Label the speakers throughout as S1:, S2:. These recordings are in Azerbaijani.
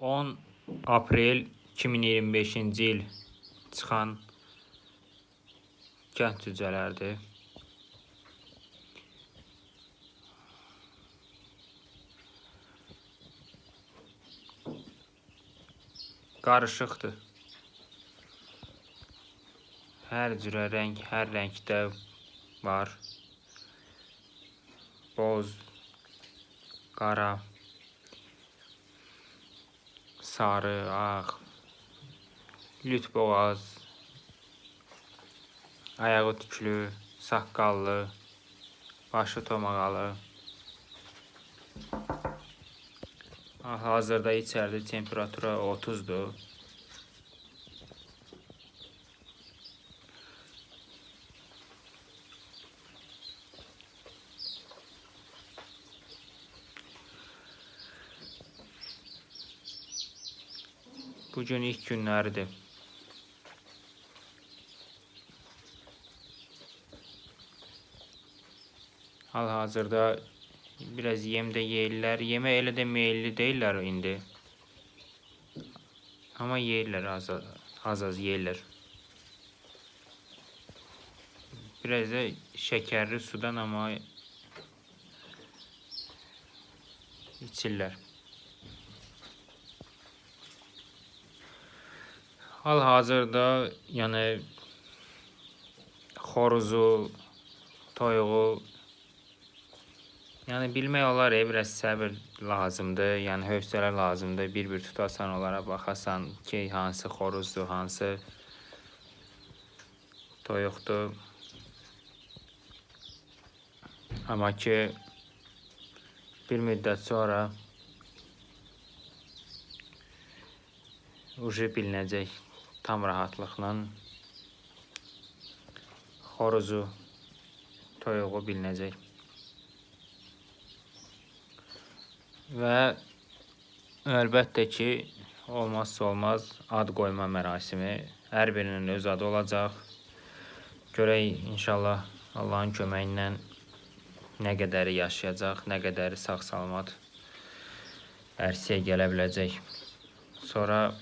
S1: 10 aprel 2025-ci il çıxan kənd cücələrdir. Qarışıqdır. Hər cürə rəng, hər rəngdə var. Boz, qara, sarı, ağ, lüt boğaz, ayağı tüklü, saqqallı, başı tomağalı. Hazırda içəridə temperatura 30'dur. Bugün ilk günləridir. Hal-hazırda biraz yem də yeyirlər. Yemə elə də meyilli deyirlər indi. Amma yeyirlər, az yeyirlər. Biraz da şəkərli sudan amma içirlər. Hal-hazırda yəni xoruzu, toyuğu, yəni bilmək olar, biraz səbir lazımdır, yəni hövsələ lazımdır. Bir-bir tutasan, onlara baxasan ki, hansı xoruzdur, hansı toyuqdur. Amma ki, bir müddət sonra bilinəcək tam rahatlıqla xoruzu, toyuğu bilinəcək. Və əlbəttə ki, olmazsa olmaz ad qoyma mərasimi. Hər birinin öz adı olacaq. Görək inşallah Allahın köməyi ilə nə qədəri yaşayacaq, nə qədəri sağ-salamat ərsəyə gələ biləcək. Sonra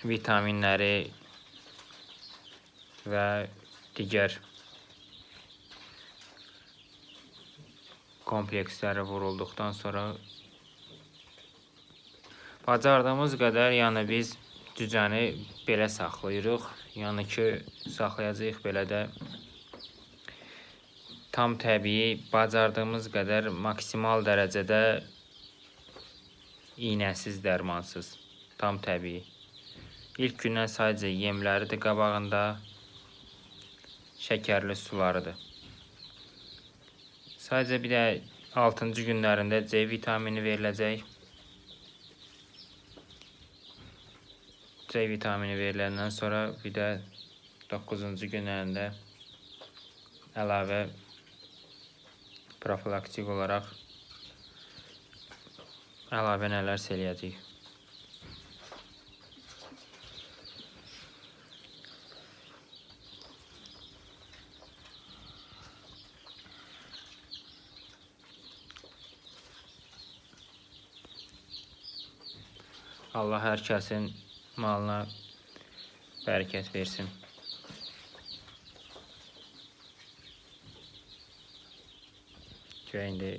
S1: vitaminləri və digər kompleksləri vurulduqdan sonra bacardığımız qədər, yəni biz cücəni belə saxlayırıq. Yəni ki, saxlayacağıq belə də tam təbii, bacardığımız qədər maksimal dərəcədə iynəsiz, dərmansız, tam təbii. İlk gündən sadəcə yemləridir qabağında, şəkərli sularıdır. Sadəcə bir də 6-cı günlərində C vitamini veriləcək. C vitamini veriləndən sonra bir də 9-cu günlərində əlavə profilaktik olaraq əlavə nələrsə eləyəcəyik. Allah hər kəsin malına bərəkət versin. Görək indi